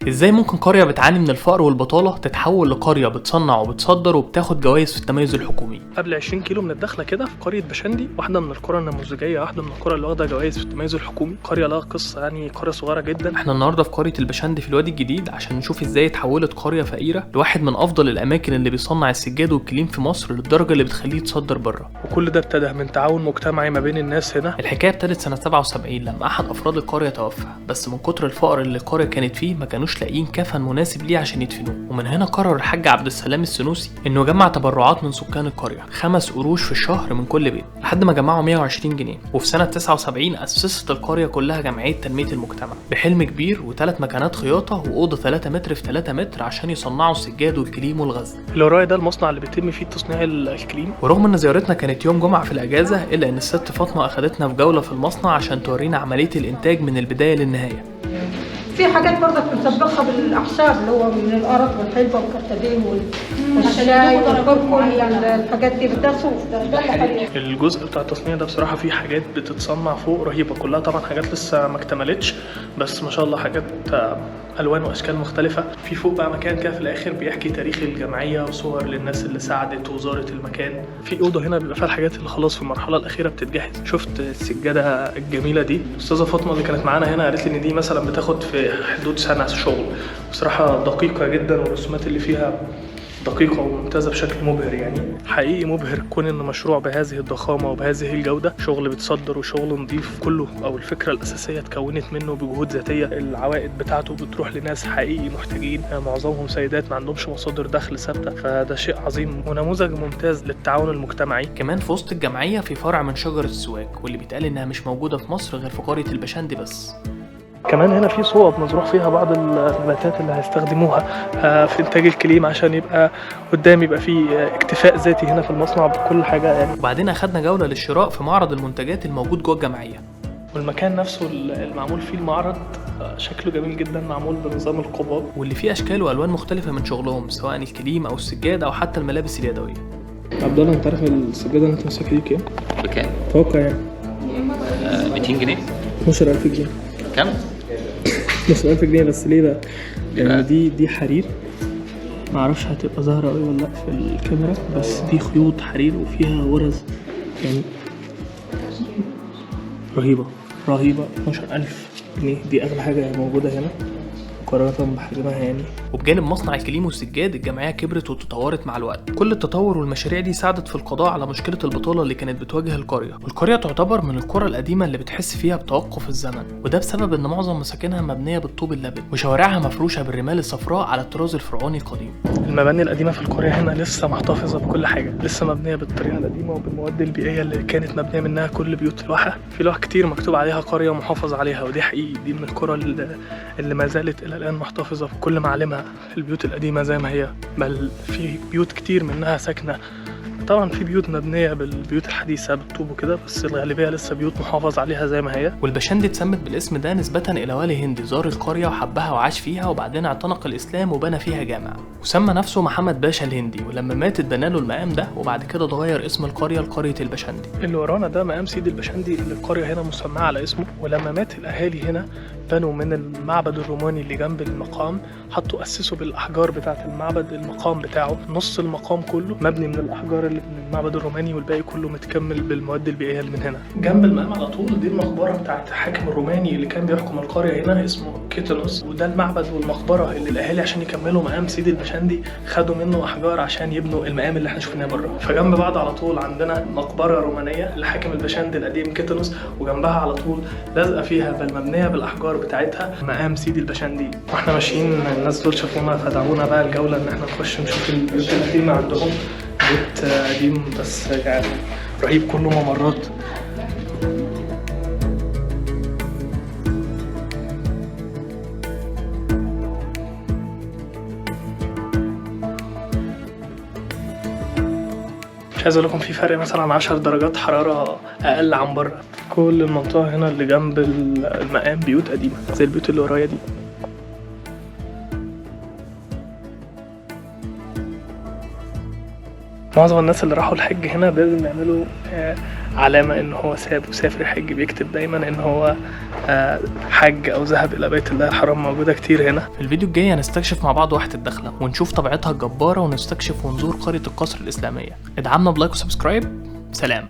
ازاي ممكن قرية بتعاني من الفقر والبطالة تتحول لقرية بتصنع وبتصدر وبتاخد جوائز في التميز الحكومي؟ قبل 20 كيلو من الدخله كده في قريه بشندي، واحده من القرى النموذجيه، واحده من القرى اللي واخده جوائز في التميز الحكومي. قريه لها قصه، يعني قريه صغيره جدا. احنا النهارده في قرية البشندي في الوادي الجديد عشان نشوف ازاي اتحولت قرية فقيرة لواحد من افضل الاماكن اللي بيصنع السجاد والكليم في مصر للدرجة اللي بتخليه يتصدر بره. وكل ده ابتدى من تعاون مجتمعي ما بين الناس هنا. الحكاية ابتدت سنة 77 لما احد افراد القرية توفى، بس من كتر الفقر اللي القرية كانت فيه ما كانوش لاقيين كفن مناسب ليه عشان يدفنوه، ومن هنا قرر الحاج عبد السلام السنوسي انه جمع تبرعات من سكان القرية 5 قروش في الشهر من كل بيت لحد ما جمعوا 120 جنيه. وفي سنة 79 أسست القرية كلها جمعية تنمية المجتمع بحلم كبير و3 مكانات خياطة وأوضة 3 متر في 3 متر عشان يصنعوا السجاد والكليم والغزل. اللي ورايا ده المصنع اللي بيتم فيه تصنيع الكليم. ورغم ان زيارتنا كانت يوم جمعة في الأجازة إلا ان الست فاطمة أخدتنا في جولة في المصنع عشان تورينا عملية الإنتاج من البداية للنهاية. في حاجات برضك بنطبقها بالاعشاب اللي هو من القرط والحلبه والكرتدين والشاي والكركم، الحاجات دي ده صوف ده حقيقي. الجزء بتاع التصنيع ده بصراحه فيه حاجات بتتصنع فوق رهيبه، كلها طبعا حاجات لسه ما اكتملتش، بس ما شاء الله حاجات الوان واشكال مختلفه. في فوق بقى مكان كده في الاخر بيحكي تاريخ الجمعيه وصور للناس اللي ساعدت وزاره المكان. في اوضه هنا بيبقى فيها الحاجات اللي خلاص في المرحله الاخيره بتتجهز. شفت السجاده الجميله دي، الاستاذه فاطمه اللي كانت معانا هنا قالت لي ان دي مثلا بتاخد في حدود سنه شغل. بصراحه دقيقه جدا، والرسومات اللي فيها دقيقة وممتازة بشكل مبهر، يعني حقيقي مبهر كون ان مشروع بهذه الضخامة وبهذه الجودة، شغل بتصدر وشغل نظيف كله، او الفكرة الاساسية اتكونت منه بجهود ذاتية. العوائد بتاعته بتروح لناس حقيقي محتاجين، معظمهم سيدات ما عندهمش مصادر دخل ثابتة، فده شيء عظيم ونموذج ممتاز للتعاون المجتمعي. كمان في وسط الجمعية في فرع من شجرة السواك، واللي بيتقال انها مش موجودة في مصر غير في قرية البشندي بس. كمان هنا في صوب مزروع فيها بعض النباتات اللي هيستخدموها في انتاج الكليم، عشان يبقى قدام يبقى في اكتفاء ذاتي هنا في المصنع بكل حاجه يعني. وبعدين اخدنا جوله للشراء في معرض المنتجات الموجود جوه الجمعيه. والمكان نفسه المعمول فيه المعرض شكله جميل جدا، معمول بنظام القباب، واللي فيه اشكال والوان مختلفه من شغلهم، سواء الكليم او السجاد او حتى الملابس اليدويه. عبد الله، انت عارف السجاده اللي انت ماسكها دي كام؟ بكام؟ توقع يعني 200 جنيه. 12000 جنيه. كام؟ 12000 جنيه. بس ليه بقى؟ يعني دي حرير، معرفش هتبقى ظاهرة قوي ولا لا في الكاميرا، بس دي خيوط حرير وفيها غرز، يعني رهيبة 12000 جنيه. دي أغلى حاجة موجودة هنا مقارنة بحجمها يعني. وبجانب مصنع الكليم والسجاد، الجمعيه كبرت وتطورت مع الوقت. كل التطور والمشاريع دي ساعدت في القضاء على مشكله البطاله اللي كانت بتواجه القريه، والقريه تعتبر من القرى القديمه اللي بتحس فيها بتوقف الزمن، وده بسبب ان معظم مساكنها مبنيه بالطوب اللبن وشوارعها مفروشه بالرمال الصفراء على الطراز الفرعوني القديم. المباني القديمه في القريه هنا لسه محتفظه بكل حاجه، لسه مبنيه بالطريقه القديمه وبالمواد البيئيه اللي كانت مبنيه منها كل بيوت الواحه. في لوح كتير مكتوب عليها قريه محافظ عليها، ودي حقيقي دي من القرى اللي ما زالت الى الان محتفظه بكل معالمها. البيوت القديمه زي ما هي، بل في بيوت كتير منها ساكنه. طبعا في بيوت مبنيه بالبيوت الحديثه بالطوب وكده، بس الغالبيه لسه بيوت محافظ عليها زي ما هي. والبشندي اتسمت بالاسم ده نسبه الى والي هندي زار القريه وحبها وعاش فيها، وبعدين اعتنق الاسلام وبنى فيها جامع وسمى نفسه محمد باشا الهندي، ولما مات اتبنى له المقام ده، وبعد كده اتغير اسم القريه لقريه البشندي. اللي ورانا ده مقام سيدي البشندي اللي القريه هنا مسماه على اسمه. ولما مات الاهالي هنا بنوا من المعبد الروماني اللي جنب المقام، حطوا اسسوا بالاحجار بتاعه المعبد المقام بتاعه. نص المقام كله مبني من الاحجار اللي من المعبد الروماني، والباقي كله متكمل بالمواد البيئيه اللي من هنا. جنب المقام على طول دي المقبره بتاعه الحاكم الروماني اللي كان بيحكم القريه هنا، اسمه كيتونوس. وده المعبد والمقبره اللي الاهالي عشان يكملوا مقام سيدي البشندي خدوا منه احجار عشان يبنوا المقام اللي احنا شفناه بره. فجنب بعض على طول عندنا مقبره رومانيه لحاكم البشندي القديم كيتونوس، وجنبها على طول لازقه فيها بل مبنيه بالاحجار بتاعتها مقام سيدي البشندي. واحنا ماشيين الناس دول شافونا فدعونا بقى الجوله ان احنا نخش نشوف البيوت القديمه عندهم. بيت قديم بس يعني رهيب، كله ممرات. مش عايز اقول لكم في فرق مثلا 10 درجات حراره اقل عن بره. كل المنطقه هنا اللي جنب المقام بيوت قديمه زي البيوت اللي ورايا دي. معظم الناس اللي راحوا الحج هنا لازم يعملوا علامة ان هو سافر الحج، بيكتب دايما ان هو حج او ذهب الى بيت الله الحرام موجوده كتير هنا. في الفيديو الجاي هنستكشف مع بعض واحة الدخلة ونشوف طبيعتها الجبارة ونستكشف ونزور قرية القصر الإسلامية. ادعمنا بلايك وسبسكرايب. سلام.